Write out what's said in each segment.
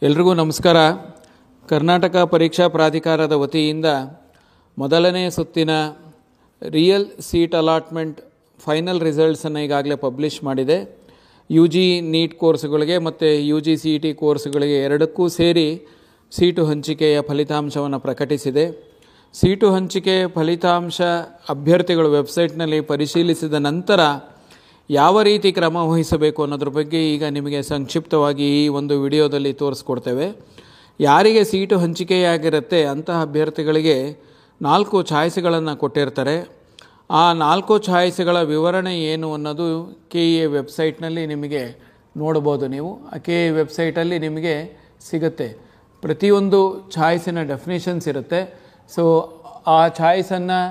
ಎಲ್ರಿಗೂ ನಮಸ್ಕಾರ. ಕರ್ನಾಟಕ ಪರೀಕ್ಷಾ ಪ್ರಾಧಿಕಾರದ ವತಿಯಿಂದ ಮೊದಲನೇ ಸುತ್ತಿನ ರಿಯಲ್ ಸೀಟ್ ಅಲಾಟ್ಮೆಂಟ್ ಫೈನಲ್ ರಿಸಲ್ಟ್ಸನ್ನು ಈಗಾಗಲೇ ಪಬ್ಲಿಷ್ ಮಾಡಿದೆ. UG ನೀಟ್ ಕೋರ್ಸ್ಗಳಿಗೆ ಮತ್ತು UG CET ಕೋರ್ಸ್ಗಳಿಗೆ ಎರಡಕ್ಕೂ ಸೇರಿ ಸೀಟು ಹಂಚಿಕೆಯ ಫಲಿತಾಂಶವನ್ನು ಪ್ರಕಟಿಸಿದೆ. ಸೀಟು ಹಂಚಿಕೆ ಫಲಿತಾಂಶ ಅಭ್ಯರ್ಥಿಗಳು ವೆಬ್ಸೈಟ್ನಲ್ಲಿ ಪರಿಶೀಲಿಸಿದ ನಂತರ ಯಾವ ರೀತಿ ಕ್ರಮ ವಹಿಸಬೇಕು ಅನ್ನೋದ್ರ ಬಗ್ಗೆ ಈಗ ನಿಮಗೆ ಸಂಕ್ಷಿಪ್ತವಾಗಿ ಈ ಒಂದು ವಿಡಿಯೋದಲ್ಲಿ ತೋರಿಸ್ಕೊಡ್ತೇವೆ. ಯಾರಿಗೆ ಸೀಟು ಹಂಚಿಕೆಯಾಗಿರುತ್ತೆ ಅಂತಹ ಅಭ್ಯರ್ಥಿಗಳಿಗೆ 4 ಚಾಯ್ಸ್ಗಳನ್ನು ಕೊಟ್ಟಿರ್ತಾರೆ. ಆ 4 ಚಾಯ್ಸ್ಗಳ ವಿವರಣೆ ಏನು ಅನ್ನೋದು KEA ವೆಬ್ಸೈಟ್ನಲ್ಲಿ ನಿಮಗೆ ನೋಡ್ಬೋದು. ನೀವು ಆ KEA ವೆಬ್ಸೈಟಲ್ಲಿ ನಿಮಗೆ ಸಿಗುತ್ತೆ. ಪ್ರತಿಯೊಂದು ಚಾಯ್ಸಿನ ಡೆಫಿನೇಷನ್ಸ್ ಇರುತ್ತೆ. ಸೊ ಆ ಚಾಯ್ಸನ್ನು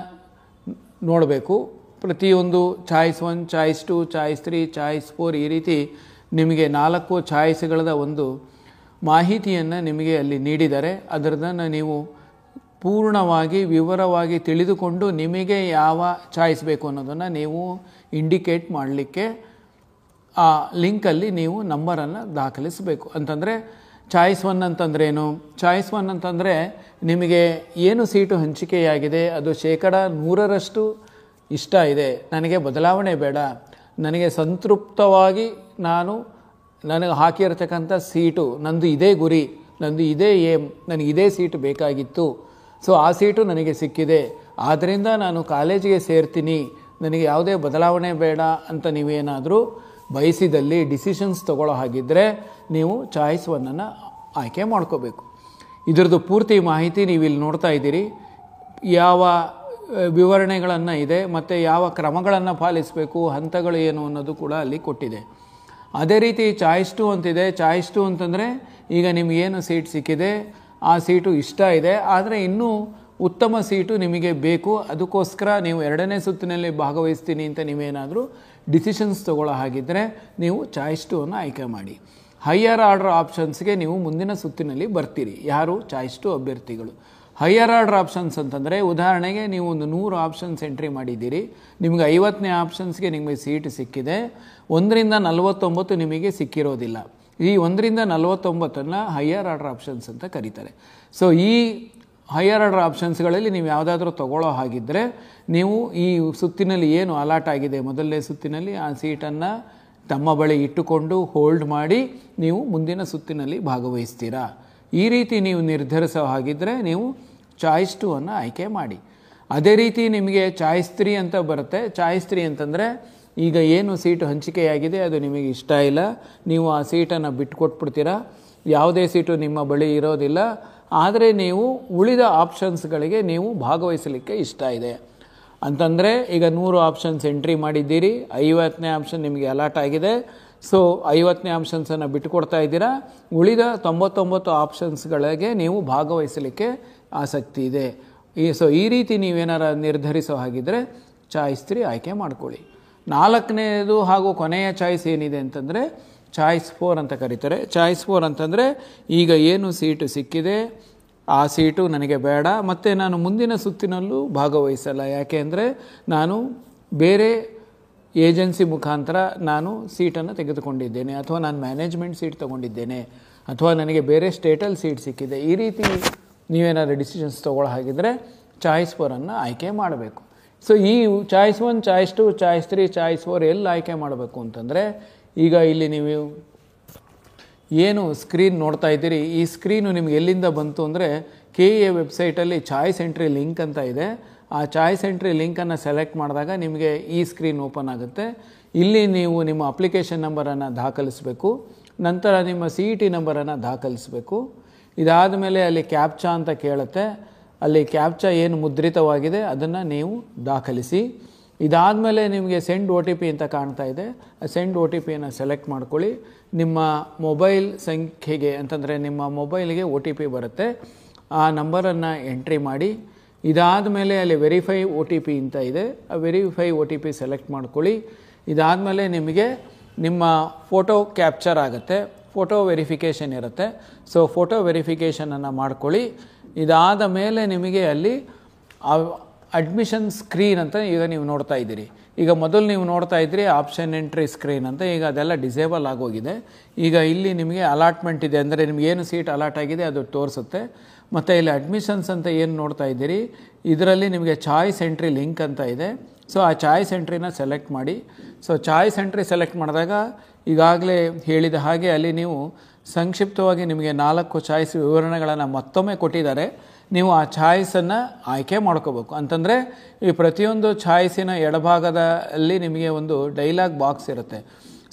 ನೋಡಬೇಕು. ಪ್ರತಿಯೊಂದು ಚಾಯ್ಸ್ 1, ಚಾಯ್ಸ್ 2, ಚಾಯ್ಸ್ 3, ಚಾಯ್ಸ್ 4 ಈ ರೀತಿ ನಿಮಗೆ 4 ಚಾಯ್ಸ್ಗಳ ಒಂದು ಮಾಹಿತಿಯನ್ನು ನಿಮಗೆ ಅಲ್ಲಿ ನೀಡಿದ್ದಾರೆ. ಅದರದನ್ನು ನೀವು ಪೂರ್ಣವಾಗಿ ವಿವರವಾಗಿ ತಿಳಿದುಕೊಂಡು ನಿಮಗೆ ಯಾವ ಚಾಯ್ಸ್ ಬೇಕು ಅನ್ನೋದನ್ನು ನೀವು ಇಂಡಿಕೇಟ್ ಮಾಡಲಿಕ್ಕೆ ಆ ಲಿಂಕಲ್ಲಿ ನೀವು ನಂಬರನ್ನು ದಾಖಲಿಸಬೇಕು. ಅಂತಂದರೆ ಚಾಯ್ಸ್ 1 ಅಂತಂದ್ರೇನು? ಚಾಯ್ಸ್ 1 ಅಂತಂದರೆ ನಿಮಗೆ ಏನು ಸೀಟು ಹಂಚಿಕೆಯಾಗಿದೆ ಅದು 100% ಇಷ್ಟ ಇದೆ, ನನಗೆ ಬದಲಾವಣೆ ಬೇಡ, ನನಗೆ ಸಂತೃಪ್ತವಾಗಿ ನನಗೆ ಹಾಕಿರ್ತಕ್ಕಂಥ ಸೀಟು ನಂದು ಇದೇ ಗುರಿ, ನಂದು ಇದೇ ಏಮ್, ನನಗೆ ಇದೇ ಸೀಟು ಬೇಕಾಗಿತ್ತು, ಸೊ ಆ ಸೀಟು ನನಗೆ ಸಿಕ್ಕಿದೆ, ಆದ್ದರಿಂದ ನಾನು ಕಾಲೇಜಿಗೆ ಸೇರ್ತೀನಿ, ನನಗೆ ಯಾವುದೇ ಬದಲಾವಣೆ ಬೇಡ ಅಂತ ನೀವೇನಾದರೂ ಬಯಸಿದಲ್ಲಿ ಡಿಸಿಷನ್ಸ್ ತಗೊಳ್ಳೋ ಹಾಗಿದ್ದರೆ ನೀವು ಚಾಯ್ಸ್ 1 ಆಯ್ಕೆ ಮಾಡ್ಕೋಬೇಕು. ಇದರದ್ದು ಪೂರ್ತಿ ಮಾಹಿತಿ ನೀವು ಇಲ್ಲಿ ನೋಡ್ತಾ ಇದ್ದೀರಿ. ಯಾವ ವಿವರಣೆಗಳನ್ನು ಇದೆ ಮತ್ತು ಯಾವ ಕ್ರಮಗಳನ್ನು ಪಾಲಿಸಬೇಕು, ಹಂತಗಳು ಏನು ಅನ್ನೋದು ಕೂಡ ಅಲ್ಲಿ ಕೊಟ್ಟಿದೆ. ಅದೇ ರೀತಿ ಚಾಯ್ಸ್ 2 ಅಂತಿದೆ. ಚಾಯ್ಸ್ 2 ಅಂತಂದರೆ ಈಗ ನಿಮಗೇನು ಸೀಟ್ ಸಿಕ್ಕಿದೆ ಆ ಸೀಟು ಇಷ್ಟ ಇದೆ, ಆದರೆ ಇನ್ನೂ ಉತ್ತಮ ಸೀಟು ನಿಮಗೆ ಬೇಕು, ಅದಕ್ಕೋಸ್ಕರ ನೀವು 2ನೇ ಸುತ್ತಿನಲ್ಲಿ ಭಾಗವಹಿಸ್ತೀನಿ ಅಂತ ನೀವೇನಾದರೂ ಡಿಸಿಷನ್ಸ್ ತಗೊಳ್ಳೋ ಹಾಗಿದ್ದರೆ ನೀವು ಚಾಯ್ಸ್ 2 ಆಯ್ಕೆ ಮಾಡಿ. ಹೈಯರ್ ಆರ್ಡರ್ ಆಪ್ಷನ್ಸ್ಗೆ ನೀವು ಮುಂದಿನ ಸುತ್ತಿನಲ್ಲಿ ಬರ್ತೀರಿ. ಯಾರು? ಚಾಯ್ಸ್ 2 ಅಭ್ಯರ್ಥಿಗಳು. ಹೈಯರ್ ಆರ್ಡರ್ ಆಪ್ಷನ್ಸ್ ಅಂತಂದರೆ ಉದಾಹರಣೆಗೆ ನೀವು ಒಂದು 100 ಆಪ್ಷನ್ಸ್ ಎಂಟ್ರಿ ಮಾಡಿದ್ದೀರಿ, ನಿಮಗೆ 50ನೇ ಆಪ್ಷನ್ಸ್ಗೆ ನಿಮಗೆ ಸೀಟ್ ಸಿಕ್ಕಿದೆ, 1ರಿಂದ 49 ನಿಮಗೆ ಸಿಕ್ಕಿರೋದಿಲ್ಲ. ಈ 1ರಿಂದ 49 ಹೈಯರ್ ಆರ್ಡರ್ ಆಪ್ಷನ್ಸ್ ಅಂತ ಕರೀತಾರೆ. ಸೊ ಈ ಹೈಯರ್ ಆರ್ಡರ್ ಆಪ್ಷನ್ಸ್ಗಳಲ್ಲಿ ನೀವು ಯಾವುದಾದ್ರೂ ತೊಗೊಳ್ಳೋ ಹಾಗಿದ್ದರೆ ನೀವು ಈ ಸುತ್ತಿನಲ್ಲಿ ಏನು ಅಲಾಟ್ ಆಗಿದೆ ಮೊದಲನೇ ಸುತ್ತಿನಲ್ಲಿ ಆ ಸೀಟನ್ನು ತಮ್ಮ ಬಳಿ ಇಟ್ಟುಕೊಂಡು ಹೋಲ್ಡ್ ಮಾಡಿ ನೀವು ಮುಂದಿನ ಸುತ್ತಿನಲ್ಲಿ ಭಾಗವಹಿಸ್ತೀರಾ. ಈ ರೀತಿ ನೀವು ನಿರ್ಧರಿಸೋ ಹಾಗಿದ್ದರೆ ನೀವು ಚಾಯ್ಸ್ 2 ಆಯ್ಕೆ ಮಾಡಿ. ಅದೇ ರೀತಿ ನಿಮಗೆ ಚಾಯ್ಸ್ 3 ಅಂತ ಬರುತ್ತೆ. ಚಾಯ್ಸ್ 3 ಅಂತಂದರೆ ಈಗ ಏನು ಸೀಟು ಹಂಚಿಕೆಯಾಗಿದೆ ಅದು ನಿಮಗೆ ಇಷ್ಟ ಇಲ್ಲ, ನೀವು ಆ ಸೀಟನ್ನು ಬಿಟ್ಕೊಟ್ಬಿಡ್ತೀರಾ, ಯಾವುದೇ ಸೀಟು ನಿಮ್ಮ ಬಳಿ ಇರೋದಿಲ್ಲ, ಆದರೆ ನೀವು ಉಳಿದ ಆಪ್ಷನ್ಸ್ಗಳಿಗೆ ನೀವು ಭಾಗವಹಿಸಲಿಕ್ಕೆ ಇಷ್ಟ ಇದೆ ಅಂತಂದರೆ ಈಗ 100 ಆಪ್ಷನ್ಸ್ ಎಂಟ್ರಿ ಮಾಡಿದ್ದೀರಿ, 50ನೇ ಆಪ್ಷನ್ ನಿಮಗೆ ಅಲಾಟ್ ಆಗಿದೆ, ಸೊ 50ನೇ ಆಪ್ಷನ್ಸನ್ನು ಬಿಟ್ಟುಕೊಡ್ತಾ ಇದ್ದೀರಾ, ಉಳಿದ 99 ಆಪ್ಷನ್ಸ್ಗಳಿಗೆ ನೀವು ಭಾಗವಹಿಸಲಿಕ್ಕೆ ಆಸಕ್ತಿ ಇದೆ. ಈ ರೀತಿ ನೀವೇನಾರ ನಿರ್ಧರಿಸೋ ಹಾಗಿದ್ದರೆ ಚಾಯ್ಸ್ 3 ಆಯ್ಕೆ ಮಾಡ್ಕೊಳ್ಳಿ. 4ನೇದು ಹಾಗೂ ಕೊನೆಯ ಚಾಯ್ಸ್ ಏನಿದೆ ಅಂತಂದರೆ ಚಾಯ್ಸ್ 4 ಅಂತ ಕರೀತಾರೆ. ಚಾಯ್ಸ್ 4 ಅಂತಂದರೆ ಈಗ ಏನು ಸೀಟು ಸಿಕ್ಕಿದೆ ಆ ಸೀಟು ನನಗೆ ಬೇಡ ಮತ್ತು ನಾನು ಮುಂದಿನ ಸುತ್ತಿನಲ್ಲೂ ಭಾಗವಹಿಸಲ್ಲ, ಯಾಕೆ ಅಂದರೆ ನಾನು ಬೇರೆ ಏಜೆನ್ಸಿ ಮುಖಾಂತರ ನಾನು ಸೀಟನ್ನು ತೆಗೆದುಕೊಂಡಿದ್ದೇನೆ, ಅಥವಾ ನಾನು ಮ್ಯಾನೇಜ್ಮೆಂಟ್ ಸೀಟ್ ತೊಗೊಂಡಿದ್ದೇನೆ, ಅಥವಾ ನನಗೆ ಬೇರೆ ಸ್ಟೇಟಲ್ಲಿ ಸೀಟ್ ಸಿಕ್ಕಿದೆ. ಈ ರೀತಿ ನೀವೇನಾದ್ರು ಡಿಸಿಷನ್ಸ್ ತೊಗೊಳ್ಳೋ ಹಾಗಿದ್ದರೆ ಚಾಯ್ಸ್ 4 ಆಯ್ಕೆ ಮಾಡಬೇಕು. ಸೊ ಈ ಚಾಯ್ಸ್ 1, ಚಾಯ್ಸ್ 2, ಚಾಯ್ಸ್ 3, ಚಾಯ್ಸ್ 4 ಎಲ್ಲ ಆಯ್ಕೆ ಮಾಡಬೇಕು ಅಂತಂದರೆ ಈಗ ಇಲ್ಲಿ ನೀವು ಏನು ಸ್ಕ್ರೀನ್ ನೋಡ್ತಾ ಇದ್ದೀರಿ, ಈ ಸ್ಕ್ರೀನು ನಿಮ್ಗೆ ಎಲ್ಲಿಂದ ಬಂತು ಅಂದರೆ KEA ವೆಬ್ಸೈಟಲ್ಲಿ ಚಾಯ್ಸ್ ಎಂಟ್ರಿ ಲಿಂಕ್ ಅಂತ ಇದೆ. ಆ ಚಾಯ್ಸ್ ಎಂಟ್ರಿ ಲಿಂಕನ್ನು ಸೆಲೆಕ್ಟ್ ಮಾಡಿದಾಗ ನಿಮಗೆ ಈ ಸ್ಕ್ರೀನ್ ಓಪನ್ ಆಗುತ್ತೆ. ಇಲ್ಲಿ ನೀವು ನಿಮ್ಮ ಅಪ್ಲಿಕೇಶನ್ ನಂಬರನ್ನು ದಾಖಲಿಸಬೇಕು, ನಂತರ ನಿಮ್ಮ CET ನಂಬರನ್ನು ದಾಖಲಿಸಬೇಕು. ಇದಾದ ಮೇಲೆ ಅಲ್ಲಿ ಕ್ಯಾಪ್ಚಾ ಅಂತ ಕೇಳುತ್ತೆ, ಅಲ್ಲಿ ಕ್ಯಾಪ್ಚಾ ಏನು ಮುದ್ರಿತವಾಗಿದೆ ಅದನ್ನು ನೀವು ದಾಖಲಿಸಿ. ಇದಾದಮೇಲೆ ನಿಮಗೆ ಸೆಂಡ್ OTP ಅಂತ ಕಾಣ್ತಾ ಇದೆ, ಆ ಸೆಂಡ್ OTPಯನ್ನು ಸೆಲೆಕ್ಟ್ ಮಾಡ್ಕೊಳ್ಳಿ. ನಿಮ್ಮ ಮೊಬೈಲ್ ಸಂಖ್ಯೆಗೆ ಅಂತಂದರೆ ನಿಮ್ಮ ಮೊಬೈಲಿಗೆ OTP ಬರುತ್ತೆ, ಆ ನಂಬರನ್ನು ಎಂಟ್ರಿ ಮಾಡಿ. ಇದಾದ ಮೇಲೆ ಅಲ್ಲಿ ವೆರಿಫೈ OTP ಅಂತ ಇದೆ, ಆ ವೆರಿಫೈ OTP ಸೆಲೆಕ್ಟ್ ಮಾಡ್ಕೊಳ್ಳಿ. ಇದಾದಮೇಲೆ ನಿಮಗೆ ನಿಮ್ಮ ಫೋಟೋ ಕ್ಯಾಪ್ಚರ್ ಆಗುತ್ತೆ, ಫೋಟೋ ವೆರಿಫಿಕೇಷನ್ ಇರುತ್ತೆ, ಸೊ ಫೋಟೋ ವೆರಿಫಿಕೇಷನನ್ನು ಮಾಡ್ಕೊಳ್ಳಿ. ಇದಾದ ಮೇಲೆ ನಿಮಗೆ ಅಲ್ಲಿ ಅಡ್ಮಿಷನ್ ಸ್ಕ್ರೀನ್ ಅಂತ ಈಗ ನೀವು ನೋಡ್ತಾ ಇದ್ದೀರಿ. ಈಗ ಮೊದಲು ನೀವು ನೋಡ್ತಾ ಇದ್ರಿ ಆಪ್ಷನ್ ಎಂಟ್ರಿ ಸ್ಕ್ರೀನ್ ಅಂತ, ಈಗ ಅದೆಲ್ಲ ಡಿಸೇಬಲ್ ಆಗೋಗಿದೆ. ಈಗ ಇಲ್ಲಿ ನಿಮಗೆ ಅಲಾಟ್ಮೆಂಟ್ ಇದೆ, ಅಂದರೆ ನಿಮ್ಗೆ ಏನು ಸೀಟ್ ಅಲಾಟ್ ಆಗಿದೆ ಅದು ತೋರಿಸುತ್ತೆ. ಮತ್ತು ಇಲ್ಲಿ ಅಡ್ಮಿಷನ್ಸ್ ಅಂತ ಏನು ನೋಡ್ತಾ ಇದ್ದೀರಿ, ಇದರಲ್ಲಿ ನಿಮಗೆ ಚಾಯ್ಸ್ ಎಂಟ್ರಿ ಲಿಂಕ್ ಅಂತ ಇದೆ. ಸೊ ಆ ಚಾಯ್ಸ್ ಎಂಟ್ರಿನ ಸೆಲೆಕ್ಟ್ ಮಾಡಿ. ಸೊ ಚಾಯ್ಸ್ ಎಂಟ್ರಿ ಸೆಲೆಕ್ಟ್ ಮಾಡಿದಾಗ ಈಗಾಗಲೇ ಹೇಳಿದ ಹಾಗೆ ಅಲ್ಲಿ ನೀವು ಸಂಕ್ಷಿಪ್ತವಾಗಿ ನಿಮಗೆ 4 ಚಾಯ್ಸ್ ವಿವರಣೆಗಳನ್ನು ಮತ್ತೊಮ್ಮೆ ಕೊಟ್ಟಿದ್ದಾರೆ. ನೀವು ಆ ಚಾಯ್ಸನ್ನು ಆಯ್ಕೆ ಮಾಡ್ಕೋಬೇಕು. ಅಂತಂದರೆ ಈ ಪ್ರತಿಯೊಂದು ಚಾಯ್ಸಿನ ಎಡಭಾಗದಲ್ಲಿ ನಿಮಗೆ ಒಂದು ಡೈಲಾಗ್ ಬಾಕ್ಸ್ ಇರುತ್ತೆ.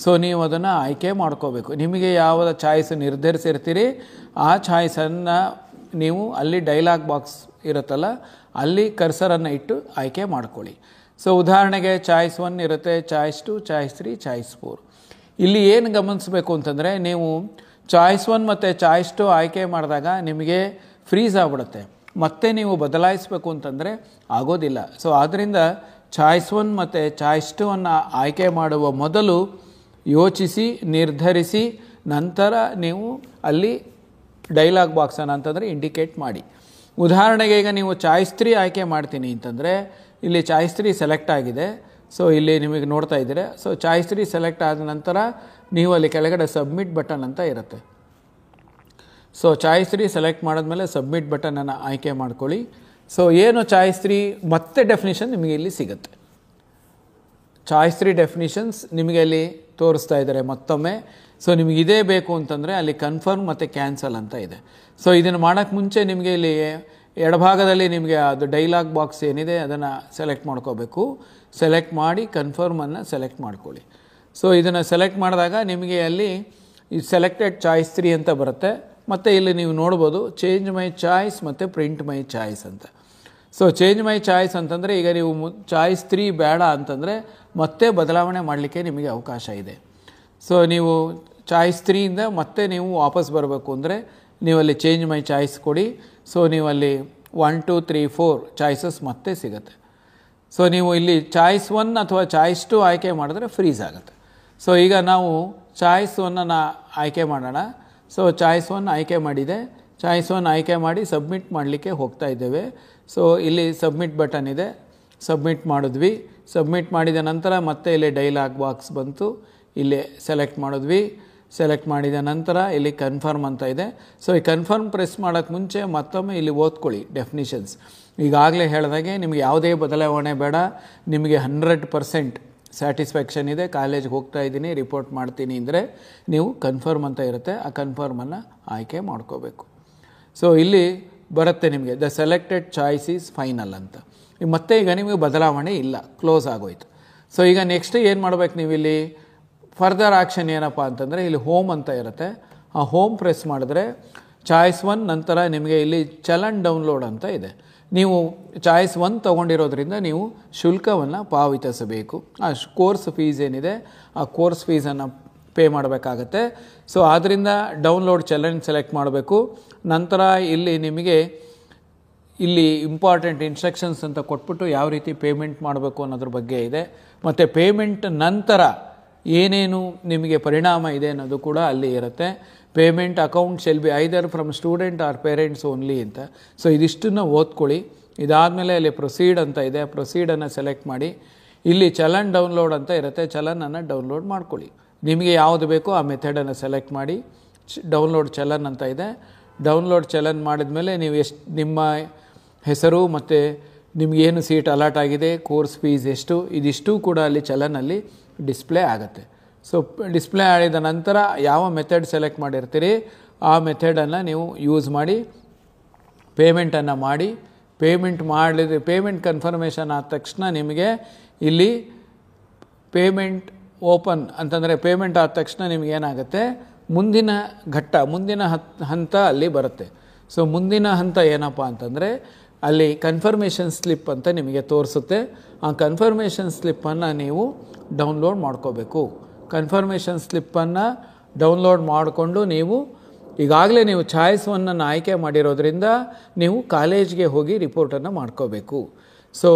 ಸೊ ನೀವು ಅದನ್ನು ಆಯ್ಕೆ ಮಾಡ್ಕೋಬೇಕು. ನಿಮಗೆ ಯಾವ ಚಾಯ್ಸ್ ನಿರ್ಧರಿಸಿರ್ತೀರಿ ಆ ಚಾಯ್ಸನ್ನು ನೀವು ಅಲ್ಲಿ ಡೈಲಾಗ್ ಬಾಕ್ಸ್ ಇರುತ್ತಲ್ಲ ಅಲ್ಲಿ ಕರ್ಸರನ್ನು ಇಟ್ಟು ಆಯ್ಕೆ ಮಾಡ್ಕೊಳ್ಳಿ. ಸೊ ಉದಾಹರಣೆಗೆ ಚಾಯ್ಸ್ 1 ಇರುತ್ತೆ, ಚಾಯ್ಸ್ 2, ಚಾಯ್ಸ್ 3, ಚಾಯ್ಸ್ 4. ಇಲ್ಲಿ ಏನು ಗಮನಿಸಬೇಕು ಅಂತಂದರೆ, ನೀವು ಚಾಯ್ಸ್ 1 ಮತ್ತು ಚಾಯ್ಸ್ 2 ಆಯ್ಕೆ ಮಾಡಿದಾಗ ನಿಮಗೆ ಫ್ರೀಸ್ ಆಗಿಬಿಡುತ್ತೆ. ಮತ್ತೆ ನೀವು ಬದಲಾಯಿಸಬೇಕು ಅಂತಂದರೆ ಆಗೋದಿಲ್ಲ. ಸೊ ಆದ್ದರಿಂದ ಚಾಯ್ಸ್ 1 ಮತ್ತು ಚಾಯ್ಸ್ 2 ಅನ್ನು ಆಯ್ಕೆ ಮಾಡುವ ಮೊದಲು ಯೋಚಿಸಿ ನಿರ್ಧರಿಸಿ ನಂತರ ನೀವು ಅಲ್ಲಿ ಡೈಲಾಗ್ ಬಾಕ್ಸನ್ನು ಅಂತಂದರೆ ಇಂಡಿಕೇಟ್ ಮಾಡಿ. ಉದಾಹರಣೆಗೆ ಈಗ ನೀವು ಚಾಯ್ಸ್ 3 ಆಯ್ಕೆ ಮಾಡ್ತೀನಿ ಅಂತಂದರೆ ಇಲ್ಲಿ ಚಾಯ್ಸ್ 3 ಸೆಲೆಕ್ಟ್ ಆಗಿದೆ. ಸೊ ಇಲ್ಲಿ ನಿಮಗೆ ನೋಡ್ತಾ ಇದ್ದೀರಾ. ಸೊ ಚಾಯ್ಸ್ 3 ಸೆಲೆಕ್ಟ್ ಆದ ನಂತರ ನೀವು ಅಲ್ಲಿ ಕೆಳಗಡೆ ಸಬ್ಮಿಟ್ ಬಟನ್ ಅಂತ ಇರುತ್ತೆ. ಸೊ ಚಾಯ್ಸ್ 3 ಸೆಲೆಕ್ಟ್ ಮಾಡಿದ್ಮೇಲೆ ಸಬ್ಮಿಟ್ ಬಟನನ್ನು ಆಯ್ಕೆ ಮಾಡ್ಕೊಳ್ಳಿ. ಸೊ ಏನು ಚಾಯ್ಸ್ 3 ಮತ್ತೆ ಡೆಫಿನಿಷನ್ ನಿಮಗೆ ಇಲ್ಲಿ ಸಿಗುತ್ತೆ. ಚಾಯ್ಸ್ 3 ಡೆಫಿನಿಷನ್ಸ್ ನಿಮಗೆ ಅಲ್ಲಿ ತೋರಿಸ್ತಾ ಇದ್ದಾರೆ ಮತ್ತೊಮ್ಮೆ. ಸೊ ನಿಮಗೆ ಇದೇ ಬೇಕು ಅಂತಂದರೆ ಅಲ್ಲಿ ಕನ್ಫರ್ಮ್ ಮತ್ತು ಕ್ಯಾನ್ಸಲ್ ಅಂತ ಇದೆ. ಸೊ ಇದನ್ನು ಮಾಡೋಕ್ಕೆ ಮುಂಚೆ ನಿಮಗೆ ಇಲ್ಲಿ ಎಡಭಾಗದಲ್ಲಿ ನಿಮಗೆ ಅದು ಡೈಲಾಗ್ ಬಾಕ್ಸ್ ಏನಿದೆ ಅದನ್ನು ಸೆಲೆಕ್ಟ್ ಮಾಡ್ಕೋಬೇಕು. ಸೆಲೆಕ್ಟ್ ಮಾಡಿ ಕನ್ಫರ್ಮನ್ನು ಸೆಲೆಕ್ಟ್ ಮಾಡ್ಕೊಳ್ಳಿ. ಸೊ ಇದನ್ನು ಸೆಲೆಕ್ಟ್ ಮಾಡಿದಾಗ ನಿಮಗೆ ಅಲ್ಲಿ ಈ ಸೆಲೆಕ್ಟೆಡ್ ಚಾಯ್ಸ್ 3 ಅಂತ ಬರುತ್ತೆ. ಮತ್ತು ಇಲ್ಲಿ ನೀವು ನೋಡ್ಬೋದು ಚೇಂಜ್ ಮೈ ಚಾಯ್ಸ್ ಮತ್ತು ಪ್ರಿಂಟ್ ಮೈ ಚಾಯ್ಸ್ ಅಂತ. ಸೊ ಚೇಂಜ್ ಮೈ ಚಾಯ್ಸ್ ಅಂತಂದರೆ ಈಗ ನೀವು ಚಾಯ್ಸ್ 3 ಬೇಡ ಅಂತಂದರೆ ಮತ್ತೆ ಬದಲಾವಣೆ ಮಾಡಲಿಕ್ಕೆ ನಿಮಗೆ ಅವಕಾಶ ಇದೆ. ಸೊ ನೀವು ಚಾಯ್ಸ್ 3ಇಂದ ಮತ್ತೆ ನೀವು ವಾಪಸ್ ಬರಬೇಕು ಅಂದರೆ ನೀವು ಅಲ್ಲಿ ಚೇಂಜ್ ಮೈ ಚಾಯ್ಸ್ ಕೊಡಿ. ಸೊ ನೀವು ಅಲ್ಲಿ 1, 2, 3, 4 ಚಾಯ್ಸಸ್ ಮತ್ತೆ ಸಿಗುತ್ತೆ. ಸೊ ನೀವು ಇಲ್ಲಿ ಚಾಯ್ಸ್ 1 ಅಥವಾ ಚಾಯ್ಸ್ 2 ಆಯ್ಕೆ ಮಾಡಿದ್ರೆ ಫ್ರೀಸ್ ಆಗುತ್ತೆ. ಸೊ ಈಗ ನಾವು ಚಾಯ್ಸ್ 1ಅನ್ನು ಆಯ್ಕೆ ಮಾಡೋಣ. ಸೊ ಚಾಯ್ಸ್ 1 ಆಯ್ಕೆ ಮಾಡಿದೆ. ಚಾಯ್ಸ್ 1 ಆಯ್ಕೆ ಮಾಡಿ ಸಬ್ಮಿಟ್ ಮಾಡಲಿಕ್ಕೆ ಹೋಗ್ತಾ ಇದ್ದೇವೆ. ಸೊ ಇಲ್ಲಿ ಸಬ್ಮಿಟ್ ಬಟನ್ ಇದೆ, ಸಬ್ಮಿಟ್ ಮಾಡಿದ್ವಿ. ಸಬ್ಮಿಟ್ ಮಾಡಿದ ನಂತರ ಮತ್ತೆ ಇಲ್ಲಿ ಡೈಲಾಗ್ ಬಾಕ್ಸ್ ಬಂತು, ಇಲ್ಲಿ ಸೆಲೆಕ್ಟ್ ಮಾಡಿದ್ವಿ. ಸೆಲೆಕ್ಟ್ ಮಾಡಿದ ನಂತರ ಇಲ್ಲಿ ಕನ್ಫರ್ಮ್ ಅಂತ ಇದೆ. ಸೊ ಈ ಕನ್ಫರ್ಮ್ ಪ್ರೆಸ್ ಮಾಡೋಕ್ಕೆ ಮುಂಚೆ ಮತ್ತೊಮ್ಮೆ ಇಲ್ಲಿ ಓದ್ಕೊಳ್ಳಿ ಡೆಫಿನಿಷನ್ಸ್. ಈಗಾಗಲೇ ಹೇಳಿದಾಗೆ ನಿಮಗೆ ಯಾವುದೇ ಬದಲಾವಣೆ ಬೇಡ, ನಿಮಗೆ 100% ಸ್ಯಾಟಿಸ್ಫ್ಯಾಕ್ಷನ್ ಇದೆ, ಕಾಲೇಜ್ಗೆ ಹೋಗ್ತಾ ಇದ್ದೀನಿ ರಿಪೋರ್ಟ್ ಮಾಡ್ತೀನಿ ಅಂದರೆ ನೀವು ಕನ್ಫರ್ಮ್ ಅಂತ ಇರುತ್ತೆ, ಆ ಕನ್ಫರ್ಮನ್ನು ಆಯ್ಕೆ ಮಾಡ್ಕೋಬೇಕು. ಸೊ ಇಲ್ಲಿ ಬರುತ್ತೆ ನಿಮಗೆ the selected choice is final ಅಂತ. ಮತ್ತೆ ಈಗ ನಿಮಗೆ ಬದಲಾವಣೆ ಇಲ್ಲ, ಕ್ಲೋಸ್ ಆಗೋಯ್ತು. ಸೊ ಈಗ ನೆಕ್ಸ್ಟ್ ಏನು ಮಾಡಬೇಕು, ನೀವು ಇಲ್ಲಿ ಫರ್ದರ್ ಆ್ಯಕ್ಷನ್ ಏನಪ್ಪ ಅಂತಂದರೆ ಇಲ್ಲಿ ಹೋಮ್ ಅಂತ ಇರುತ್ತೆ. ಆ ಹೋಮ್ ಪ್ರೆಸ್ ಮಾಡಿದ್ರೆ ಚಾಯ್ಸ್ 1 ನಂತರ ನಿಮಗೆ ಇಲ್ಲಿ ಚಲನ್ ಡೌನ್ಲೋಡ್ ಅಂತ ಇದೆ. ನೀವು ಚಾಯ್ಸ್ 1 ತೊಗೊಂಡಿರೋದ್ರಿಂದ ನೀವು ಶುಲ್ಕವನ್ನು ಪಾವತಿಸಬೇಕು. ಆ ಕೋರ್ಸ್ ಫೀಸ್ ಏನಿದೆ ಆ ಕೋರ್ಸ್ ಫೀಸನ್ನು ಪೇ ಮಾಡಬೇಕಾಗತ್ತೆ. ಸೊ ಆದ್ದರಿಂದ ಡೌನ್ಲೋಡ್ ಚಲನ್ ಸೆಲೆಕ್ಟ್ ಮಾಡಬೇಕು. ನಂತರ ಇಲ್ಲಿ ನಿಮಗೆ ಇಲ್ಲಿ ಇಂಪಾರ್ಟೆಂಟ್ ಇನ್ಸ್ಟ್ರಕ್ಷನ್ಸ್ ಅಂತ ಕೊಟ್ಬಿಟ್ಟು ಯಾವ ರೀತಿ ಪೇಮೆಂಟ್ ಮಾಡಬೇಕು ಅನ್ನೋದ್ರ ಬಗ್ಗೆ ಇದೆ. ಮತ್ತು ಪೇಮೆಂಟ್ ನಂತರ ಏನೇನು ನಿಮಗೆ ಪರಿಣಾಮ ಇದೆ ಅನ್ನೋದು ಕೂಡ ಅಲ್ಲಿ ಇರುತ್ತೆ. Payment account shell be either from student or parents only ಅಂತ. ಸೊ ಇದಿಷ್ಟನ್ನು ಓದ್ಕೊಳ್ಳಿ. ಇದಾದಮೇಲೆ ಅಲ್ಲಿ ಪ್ರೊಸೀಡ್ ಅಂತ ಇದೆ, ಪ್ರೊಸೀಡನ್ನು ಸೆಲೆಕ್ಟ್ ಮಾಡಿ. ಇಲ್ಲಿ ಚಲನ್ ಡೌನ್ಲೋಡ್ ಅಂತ ಇರುತ್ತೆ, ಚಲನನ್ನು ಡೌನ್ಲೋಡ್ ಮಾಡ್ಕೊಳ್ಳಿ. ನಿಮಗೆ ಯಾವುದು ಬೇಕೋ ಆ ಮೆಥಡನ್ನು ಸೆಲೆಕ್ಟ್ ಮಾಡಿ. ಡೌನ್ಲೋಡ್ ಚಲನ್ ಅಂತ ಇದೆ. ಡೌನ್ಲೋಡ್ ಚಲನ್ ಮಾಡಿದ್ಮೇಲೆ ನೀವು ನಿಮ್ಮ ಹೆಸರು ಮತ್ತು ನಿಮಗೇನು ಸೀಟ್ ಅಲಾಟ್ ಆಗಿದೆ, ಕೋರ್ಸ್ ಫೀಸ್ ಎಷ್ಟು, ಇದಿಷ್ಟು ಕೂಡ ಅಲ್ಲಿ ಚಲನಲ್ಲಿ ಡಿಸ್ಪ್ಲೇ ಆಗುತ್ತೆ. ಸೊ ಡಿಸ್ಪ್ಲೇ ಆಡಿದ ನಂತರ ಯಾವ ಮೆಥಡ್ ಸೆಲೆಕ್ಟ್ ಮಾಡಿರ್ತೀರಿ ಆ ಮೆಥಡನ್ನು ನೀವು ಯೂಸ್ ಮಾಡಿ ಪೇಮೆಂಟನ್ನು ಮಾಡಿ. ಪೇಮೆಂಟ್ ಕನ್ಫರ್ಮೇಷನ್ ಆದ ತಕ್ಷಣ ನಿಮಗೆ ಇಲ್ಲಿ ಪೇಮೆಂಟ್ ಓಪನ್ ಅಂತಂದರೆ ಪೇಮೆಂಟ್ ಆದ ತಕ್ಷಣ ನಿಮಗೇನಾಗುತ್ತೆ, ಮುಂದಿನ ಘಟ್ಟ ಮುಂದಿನ ಹಂತ ಅಲ್ಲಿ ಬರುತ್ತೆ. ಸೊ ಮುಂದಿನ ಹಂತ ಏನಪ್ಪ ಅಂತಂದರೆ ಅಲ್ಲಿ ಕನ್ಫರ್ಮೇಷನ್ ಸ್ಲಿಪ್ ಅಂತ ನಿಮಗೆ ತೋರಿಸುತ್ತೆ. ಆ ಕನ್ಫರ್ಮೇಷನ್ ಸ್ಲಿಪ್ಪನ್ನು ನೀವು ಡೌನ್ಲೋಡ್ ಮಾಡ್ಕೋಬೇಕು. ಕನ್ಫರ್ಮೇಷನ್ ಸ್ಲಿಪ್ಪನ್ನು ಡೌನ್ಲೋಡ್ ಮಾಡಿಕೊಂಡು ಈಗಾಗಲೇ ನೀವು ಚಾಯ್ಸ್ 1ಅನ್ನು ಆಯ್ಕೆ ಮಾಡಿರೋದ್ರಿಂದ ನೀವು ಕಾಲೇಜ್ಗೆ ಹೋಗಿ ರಿಪೋರ್ಟನ್ನು ಮಾಡ್ಕೋಬೇಕು. ಸೊ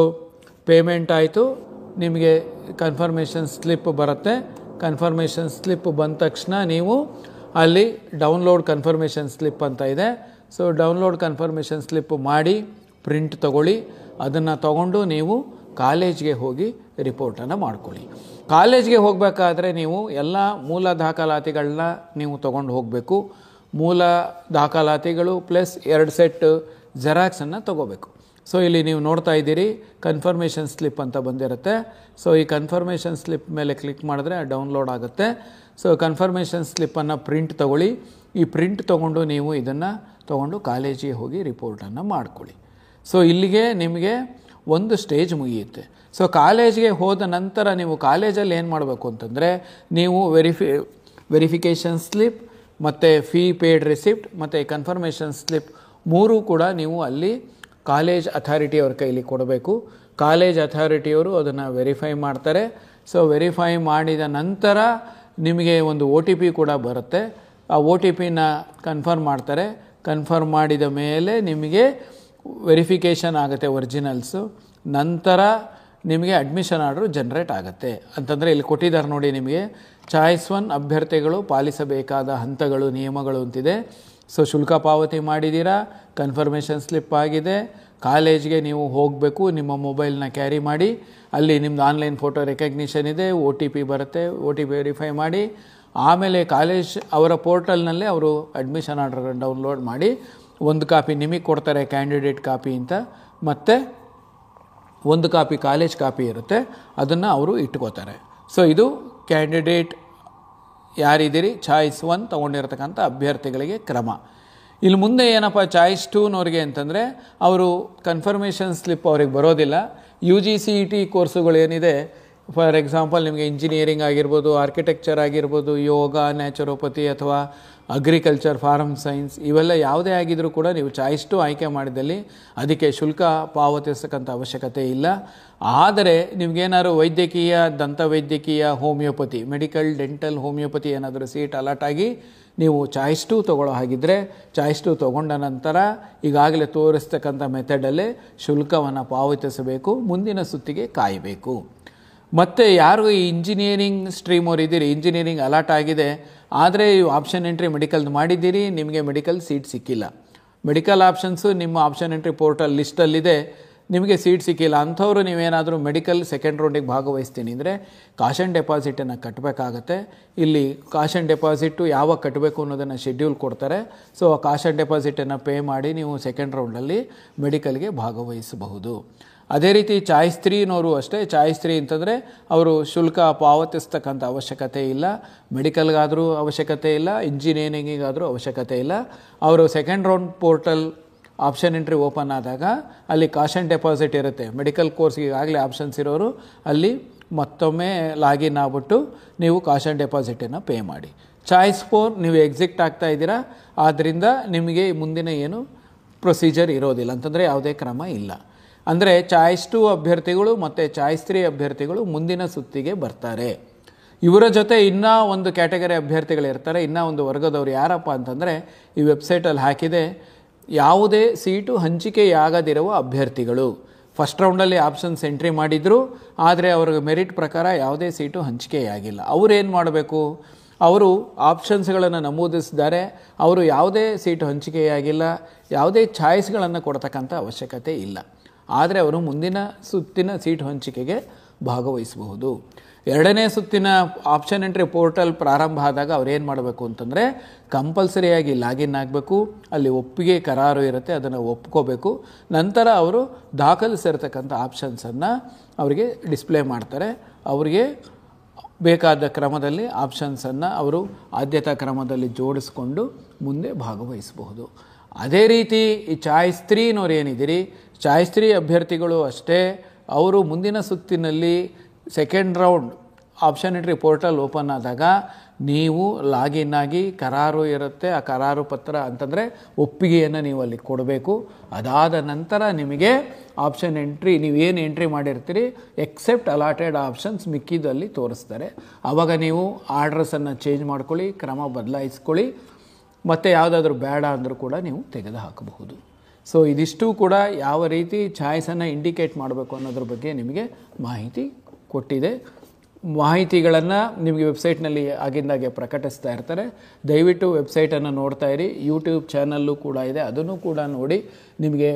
ಪೇಮೆಂಟ್ ಆಯಿತು, ನಿಮಗೆ ಕನ್ಫರ್ಮೇಷನ್ ಸ್ಲಿಪ್ ಬರುತ್ತೆ. ಕನ್ಫರ್ಮೇಷನ್ ಸ್ಲಿಪ್ ಬಂದ ತಕ್ಷಣ ನೀವು ಅಲ್ಲಿ ಡೌನ್ಲೋಡ್ ಕನ್ಫರ್ಮೇಷನ್ ಸ್ಲಿಪ್ ಅಂತ ಇದೆ. ಸೊ ಡೌನ್ಲೋಡ್ ಕನ್ಫರ್ಮೇಷನ್ ಸ್ಲಿಪ್ ಮಾಡಿ ಪ್ರಿಂಟ್ ತಗೊಳ್ಳಿ. ಅದನ್ನು ತಗೊಂಡು ನೀವು ಕಾಲೇಜ್ಗೆ ಹೋಗಿ ರಿಪೋರ್ಟನ್ನು ಮಾಡ್ಕೊಳ್ಳಿ. ಕಾಲೇಜ್ಗೆ ಹೋಗಬೇಕಾದ್ರೆ ನೀವು ಎಲ್ಲ ಮೂಲ ದಾಖಲಾತಿಗಳನ್ನ ನೀವು ತೊಗೊಂಡು ಹೋಗಬೇಕು. ಮೂಲ ದಾಖಲಾತಿಗಳು ಪ್ಲಸ್ 2 ಸೆಟ್ ಜೆರಾಕ್ಸನ್ನು ತೊಗೋಬೇಕು. ಸೊ ಇಲ್ಲಿ ನೀವು ನೋಡ್ತಾ ಇದ್ದೀರಿ ಕನ್ಫರ್ಮೇಷನ್ ಸ್ಲಿಪ್ ಅಂತ ಬಂದಿರುತ್ತೆ. ಸೊ ಈ ಕನ್ಫರ್ಮೇಷನ್ ಸ್ಲಿಪ್ ಮೇಲೆ ಕ್ಲಿಕ್ ಮಾಡಿದ್ರೆ ಡೌನ್ಲೋಡ್ ಆಗುತ್ತೆ. ಸೊ ಕನ್ಫರ್ಮೇಷನ್ ಸ್ಲಿಪ್ಪನ್ನು ಪ್ರಿಂಟ್ ತೊಗೊಳ್ಳಿ. ಈ ಪ್ರಿಂಟ್ ತೊಗೊಂಡು ನೀವು ಇದನ್ನು ತೊಗೊಂಡು ಕಾಲೇಜಿಗೆ ಹೋಗಿ ರಿಪೋರ್ಟನ್ನು ಮಾಡ್ಕೊಳ್ಳಿ. ಸೊ ಇಲ್ಲಿಗೆ ನಿಮಗೆ ಒಂದು ಸ್ಟೇಜ್ ಮುಗಿಯುತ್ತೆ. ಸೊ ಕಾಲೇಜ್ಗೆ ಹೋದ ನಂತರ ನೀವು ಕಾಲೇಜಲ್ಲಿ ಏನು ಮಾಡಬೇಕು ಅಂತಂದರೆ, ನೀವು ವೆರಿಫಿಕೇಷನ್ ಸ್ಲಿಪ್ ಮತ್ತು ಫೀ ಪೇಯ್ಡ್ ರಿಸಿಪ್ಟ್ ಮತ್ತು ಕನ್ಫರ್ಮೇಷನ್ ಸ್ಲಿಪ್ 3 ಕೂಡ ನೀವು ಅಲ್ಲಿ ಕಾಲೇಜ್ ಅಥಾರಿಟಿಯವ್ರ ಕೈಲಿ ಕೊಡಬೇಕು. ಕಾಲೇಜ್ ಅಥಾರಿಟಿಯವರು ಅದನ್ನು ವೆರಿಫೈ ಮಾಡ್ತಾರೆ. ಸೊ ವೆರಿಫೈ ಮಾಡಿದ ನಂತರ ನಿಮಗೆ ಒಂದು OTP ಕೂಡ ಬರುತ್ತೆ. ಆ OTPನ ಕನ್ಫರ್ಮ್ ಮಾಡ್ತಾರೆ. ಕನ್ಫರ್ಮ್ ಮಾಡಿದ ಮೇಲೆ ನಿಮಗೆ ವೆರಿಫಿಕೇಷನ್ ಆಗುತ್ತೆ ಒರಿಜಿನಲ್ಸು. ನಂತರ ನಿಮಗೆ ಅಡ್ಮಿಷನ್ ಆರ್ಡ್ರು ಜನ್ರೇಟ್ ಆಗುತ್ತೆ. ಅಂತಂದರೆ ಇಲ್ಲಿ ಕೊಟ್ಟಿದ್ದಾರೆ ನೋಡಿ, ನಿಮಗೆ ಚಾಯ್ಸ್ 1 ಅಭ್ಯರ್ಥಿಗಳು ಪಾಲಿಸಬೇಕಾದ ಹಂತಗಳು ನಿಯಮಗಳು ಅಂತಿದೆ. ಸೊ ಶುಲ್ಕ ಪಾವತಿ ಮಾಡಿದ್ದೀರಾ, ಕನ್ಫರ್ಮೇಷನ್ ಸ್ಲಿಪ್ ಆಗಿದೆ, ಕಾಲೇಜ್ಗೆ ನೀವು ಹೋಗಬೇಕು, ನಿಮ್ಮ ಮೊಬೈಲ್ನ ಕ್ಯಾರಿ ಮಾಡಿ, ಅಲ್ಲಿ ನಿಮ್ಮದು ಆನ್ಲೈನ್ ಫೋಟೋ ರೆಕಗ್ನಿಷನ್ ಇದೆ, OTP ಬರುತ್ತೆ, OTP ವೆರಿಫೈ ಮಾಡಿ, ಆಮೇಲೆ ಕಾಲೇಜ್ ಅವರ ಪೋರ್ಟಲ್ನಲ್ಲೇ ಅವರು ಅಡ್ಮಿಷನ್ ಆರ್ಡರ್ ಡೌನ್ಲೋಡ್ ಮಾಡಿ 1 ಕಾಪಿ ನಿಮಗೆ ಕೊಡ್ತಾರೆ, ಕ್ಯಾಂಡಿಡೇಟ್ ಕಾಪಿ ಅಂತ, ಮತ್ತು 1 ಕಾಪಿ ಕಾಲೇಜ್ ಕಾಪಿ ಇರುತ್ತೆ, ಅದನ್ನು ಅವರು ಇಟ್ಕೋತಾರೆ. ಸೊ ಇದು ಕ್ಯಾಂಡಿಡೇಟ್ ಯಾರಿದ್ದೀರಿ ಚಾಯ್ಸ್ 1 ತೊಗೊಂಡಿರ್ತಕ್ಕಂಥ ಅಭ್ಯರ್ಥಿಗಳಿಗೆ ಕ್ರಮ. ಇಲ್ಲಿ ಮುಂದೆ ಏನಪ್ಪ ಚಾಯ್ಸ್ 2ನವ್ರಿಗೆ ಅಂತಂದರೆ, ಅವರು ಕನ್ಫರ್ಮೇಷನ್ ಸ್ಲಿಪ್ ಅವ್ರಿಗೆ ಬರೋದಿಲ್ಲ. UGCET ಕೋರ್ಸುಗಳು ಏನಿದೆ, ಫಾರ್ ಎಕ್ಸಾಂಪಲ್ ನಿಮಗೆ ಇಂಜಿನಿಯರಿಂಗ್ ಆಗಿರ್ಬೋದು, ಆರ್ಕಿಟೆಕ್ಚರ್ ಆಗಿರ್ಬೋದು, ಯೋಗ, ನ್ಯಾಚುರೋಪತಿ ಅಥವಾ ಅಗ್ರಿಕಲ್ಚರ್, ಫಾರ್ಮ್ ಸೈನ್ಸ್, ಇವೆಲ್ಲ ಯಾವುದೇ ಆಗಿದ್ರೂ ಕೂಡ ನೀವು ಚಾಯ್ಸ್ 2 ಆಯ್ಕೆ ಮಾಡಿದಲ್ಲಿ ಅದಕ್ಕೆ ಶುಲ್ಕ ಪಾವತಿಸ್ತಕ್ಕಂಥ ಅವಶ್ಯಕತೆ ಇಲ್ಲ. ಆದರೆ ನಿಮಗೇನಾದ್ರು ವೈದ್ಯಕೀಯ, ದಂತವೈದ್ಯಕೀಯ, ಹೋಮಿಯೋಪತಿ, ಮೆಡಿಕಲ್, ಡೆಂಟಲ್, ಹೋಮಿಯೋಪತಿ ಏನಾದರೂ ಸೀಟ್ ಅಲಾಟ್ ಆಗಿ ನೀವು ಚಾಯ್ಸ್ 2 ತೊಗೊಳ್ಳೋ ಹಾಗಿದ್ದರೆ, ಚಾಯ್ಸ್ 2 ತೊಗೊಂಡ ನಂತರ ಈಗಾಗಲೇ ತೋರಿಸ್ತಕ್ಕಂಥ ಮೆಥಡಲ್ಲೇ ಶುಲ್ಕವನ್ನು ಪಾವತಿಸಬೇಕು, ಮುಂದಿನ ಸುತ್ತಿಗೆ ಕಾಯಬೇಕು. ಮತ್ತು ಯಾರು ಈ ಇಂಜಿನಿಯರಿಂಗ್ ಸ್ಟ್ರೀಮ್ ಅವ್ರು ಇದ್ದೀರಿ, ಇಂಜಿನಿಯರಿಂಗ್ ಅಲಾಟ್ ಆಗಿದೆ, ಆದರೆ ಆಪ್ಷನ್ ಎಂಟ್ರಿ ಮೆಡಿಕಲ್ದು ಮಾಡಿದ್ದೀರಿ, ನಿಮಗೆ ಮೆಡಿಕಲ್ ಸೀಟ್ ಸಿಕ್ಕಿಲ್ಲ, ಮೆಡಿಕಲ್ ಆಪ್ಷನ್ಸು ನಿಮ್ಮ ಆಪ್ಷನ್ ಎಂಟ್ರಿ ಪೋರ್ಟಲ್ ಲಿಸ್ಟಲ್ಲಿದೆ, ನಿಮಗೆ ಸೀಟ್ ಸಿಕ್ಕಿಲ್ಲ, ಅಂಥವ್ರು ನೀವೇನಾದರೂ ಮೆಡಿಕಲ್ ಸೆಕೆಂಡ್ ರೌಂಡಿಗೆ ಭಾಗವಹಿಸ್ತೀನಿ ಅಂದರೆ ಕಾಶ್ ಆ್ಯಂಡ್ ಡೆಪಾಸಿಟನ್ನು ಕಟ್ಟಬೇಕಾಗತ್ತೆ. ಇಲ್ಲಿ ಕಾಶ್ ಆ್ಯಂಡ್ ಡೆಪಾಸಿಟು ಯಾವಾಗ ಕಟ್ಟಬೇಕು ಅನ್ನೋದನ್ನು ಶೆಡ್ಯೂಲ್ ಕೊಡ್ತಾರೆ. ಸೊ ಆ ಕಾಶ್ ಆ್ಯಂಡ್ ಡೆಪಾಸಿಟನ್ನು ಪೇ ಮಾಡಿ ನೀವು ಸೆಕೆಂಡ್ ರೌಂಡಲ್ಲಿ ಮೆಡಿಕಲ್ಗೆ ಭಾಗವಹಿಸಬಹುದು. ಅದೇ ರೀತಿ ಚಾಯ್ಸ್ 3ನವರು ಅಷ್ಟೇ. ಚಾಯ್ಸ್ 3 ಅಂತಂದರೆ ಅವರು ಶುಲ್ಕ ಪಾವತಿಸ್ತಕ್ಕಂಥ ಅವಶ್ಯಕತೆ ಇಲ್ಲ, ಮೆಡಿಕಲ್ಗಾದರೂ ಅವಶ್ಯಕತೆ ಇಲ್ಲ, ಇಂಜಿನಿಯರಿಂಗಿಗಾದರೂ ಅವಶ್ಯಕತೆ ಇಲ್ಲ. ಅವರು second round portal option entry open ಆದಾಗ ಅಲ್ಲಿ ಕಾಶ್ ಆ್ಯಂಡ್ ಡೆಪಾಸಿಟ್ ಇರುತ್ತೆ. ಮೆಡಿಕಲ್ ಕೋರ್ಸ್ಗೆ ಈಗಾಗಲೇ ಆಪ್ಷನ್ಸ್ ಇರೋರು ಅಲ್ಲಿ ಮತ್ತೊಮ್ಮೆ ಲಾಗಿನ್ ಆಗ್ಬಿಟ್ಟು ನೀವು ಕಾಶ್ ಆ್ಯಂಡ್ ಡೆಪಾಸಿಟನ್ನು ಪೇ ಮಾಡಿ. ಚಾಯ್ಸ್ 4 ನೀವು ಎಕ್ಸಿಟ್ ಆಗ್ತಾ ಇದ್ದೀರಾ, ಆದ್ದರಿಂದ ನಿಮಗೆ ಮುಂದಿನ ಏನು ಪ್ರೊಸೀಜರ್ ಇರೋದಿಲ್ಲ, ಅಂತಂದರೆ ಯಾವುದೇ ಕ್ರಮ ಇಲ್ಲ. ಅಂದರೆ ಚಾಯ್ಸ್ 2 ಅಭ್ಯರ್ಥಿಗಳು ಮತ್ತು ಚಾಯ್ಸ್ 3 ಅಭ್ಯರ್ಥಿಗಳು ಮುಂದಿನ ಸುತ್ತಿಗೆ ಬರ್ತಾರೆ. ಇವರ ಜೊತೆ ಇನ್ನೂ ಒಂದು ಕ್ಯಾಟಗರಿ ಅಭ್ಯರ್ಥಿಗಳಿರ್ತಾರೆ, ಇನ್ನೂ ಒಂದು ವರ್ಗದವರು ಯಾರಪ್ಪ ಅಂತಂದರೆ, ಈ ವೆಬ್ಸೈಟಲ್ಲಿ ಹಾಕಿದೆ, ಯಾವುದೇ ಸೀಟು ಹಂಚಿಕೆಯಾಗದಿರುವ ಅಭ್ಯರ್ಥಿಗಳು. ಫಸ್ಟ್ ರೌಂಡಲ್ಲಿ ಆಪ್ಷನ್ಸ್ ಎಂಟ್ರಿ ಮಾಡಿದರು, ಆದರೆ ಅವ್ರಿಗೆ ಮೆರಿಟ್ ಪ್ರಕಾರ ಯಾವುದೇ ಸೀಟು ಹಂಚಿಕೆಯಾಗಿಲ್ಲ. ಅವರೇನು ಮಾಡಬೇಕು, ಅವರು ಆಪ್ಷನ್ಸ್ಗಳನ್ನು ನಮೂದಿಸಿದ್ದಾರೆ, ಅವರು ಯಾವುದೇ ಸೀಟು ಹಂಚಿಕೆಯಾಗಿಲ್ಲ, ಯಾವುದೇ ಚಾಯ್ಸ್ಗಳನ್ನು ಕೊಡ್ತಕ್ಕಂಥ ಅವಶ್ಯಕತೆ ಇಲ್ಲ, ಆದರೆ ಅವರು ಮುಂದಿನ ಸುತ್ತಿನ ಸೀಟ್ ಹಂಚಿಕೆಗೆ ಭಾಗವಹಿಸಬಹುದು. ಎರಡನೇ ಸುತ್ತಿನ ಆಪ್ಷನ್ ಎಂಟ್ರಿ ಪೋರ್ಟಲ್ ಪ್ರಾರಂಭ ಆದಾಗ ಅವ್ರೇನು ಮಾಡಬೇಕು ಅಂತಂದರೆ, ಕಂಪಲ್ಸರಿಯಾಗಿ ಲಾಗಿನ್ ಆಗಬೇಕು, ಅಲ್ಲಿ ಒಪ್ಪಿಗೆ ಕರಾರು ಇರುತ್ತೆ, ಅದನ್ನು ಒಪ್ಕೋಬೇಕು. ನಂತರ ಅವರು ದಾಖಲಿಸಿರ್ತಕ್ಕಂಥ ಆಪ್ಷನ್ಸನ್ನು ಅವರಿಗೆ ಡಿಸ್ಪ್ಲೇ ಮಾಡ್ತಾರೆ. ಅವರಿಗೆ ಬೇಕಾದ ಕ್ರಮದಲ್ಲಿ ಆಪ್ಷನ್ಸನ್ನು ಅವರು ಆದ್ಯತಾ ಕ್ರಮದಲ್ಲಿ ಜೋಡಿಸ್ಕೊಂಡು ಮುಂದೆ ಭಾಗವಹಿಸಬಹುದು. ಅದೇ ರೀತಿ ಈ ಚಾಯ್ಸ್ 3ನವ್ರು ಏನಿದ್ದೀರಿ, ಚಾಯ್ಸ್ 3 ಅಭ್ಯರ್ಥಿಗಳು ಅಷ್ಟೇ, ಅವರು ಮುಂದಿನ ಸುತ್ತಿನಲ್ಲಿ second round option entry portal open ಆದಾಗ ನೀವು ಲಾಗಿನ್ ಆಗಿ ಕರಾರು ಇರುತ್ತೆ, ಆ ಕರಾರು ಪತ್ರ ಅಂತಂದರೆ ಒಪ್ಪಿಗೆಯನ್ನು ನೀವು ಅಲ್ಲಿ ಕೊಡಬೇಕು. ಅದಾದ ನಂತರ ನಿಮಗೆ ಆಪ್ಷನ್ ಎಂಟ್ರಿ ನೀವೇನು ಎಂಟ್ರಿ ಮಾಡಿರ್ತೀರಿ ಎಕ್ಸೆಪ್ಟ್ ಅಲಾಟೆಡ್ ಆಪ್ಷನ್ಸ್ ಮಿಕ್ಕಿದಲ್ಲಿ ತೋರಿಸ್ತಾರೆ. ಆವಾಗ ನೀವು ಆರ್ಡ್ರಸನ್ನು ಚೇಂಜ್ ಮಾಡ್ಕೊಳ್ಳಿ, ಕ್ರಮ ಬದಲಾಯಿಸ್ಕೊಳ್ಳಿ, ಮತ್ತು ಯಾವುದಾದ್ರೂ ಬೇಡ ಅಂದರೂ ಕೂಡ ನೀವು ತೆಗೆದು ಹಾಕಬಹುದು. ಸೊ ಇದಿಷ್ಟು ಕೂಡ ಯಾವ ರೀತಿ ಚಾಯ್ಸನ್ನು ಇಂಡಿಕೇಟ್ ಮಾಡಬೇಕು ಅನ್ನೋದ್ರ ಬಗ್ಗೆ ನಿಮಗೆ ಮಾಹಿತಿ ಕೊಟ್ಟಿದೆ. ಮಾಹಿತಿಗಳನ್ನು ನಿಮಗೆ ವೆಬ್ಸೈಟ್ನಲ್ಲಿ ಆಗಿಂದಾಗೆ ಪ್ರಕಟಿಸ್ತಾ ಇರ್ತಾರೆ. ದಯವಿಟ್ಟು ವೆಬ್ಸೈಟನ್ನು ನೋಡ್ತಾ ಇರಿ. ಯೂಟ್ಯೂಬ್ ಚಾನಲ್ಲು ಕೂಡ ಇದೆ, ಅದನ್ನು ಕೂಡ ನೋಡಿ ನಿಮಗೆ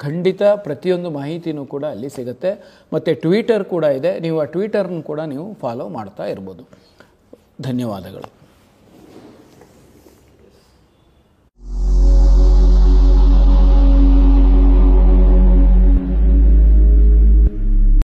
ಖಂಡಿತ ಪ್ರತಿಯೊಂದು ಮಾಹಿತಿನೂ ಕೂಡ ಅಲ್ಲಿ ಸಿಗುತ್ತೆ. ಮತ್ತು ಟ್ವಿಟರ್ ಕೂಡ ಇದೆ, ನೀವು ಆ ಟ್ವಿಟರ್ನ ಕೂಡ ನೀವು ಫಾಲೋ ಮಾಡ್ತಾ ಇರ್ಬೋದು. ಧನ್ಯವಾದಗಳು.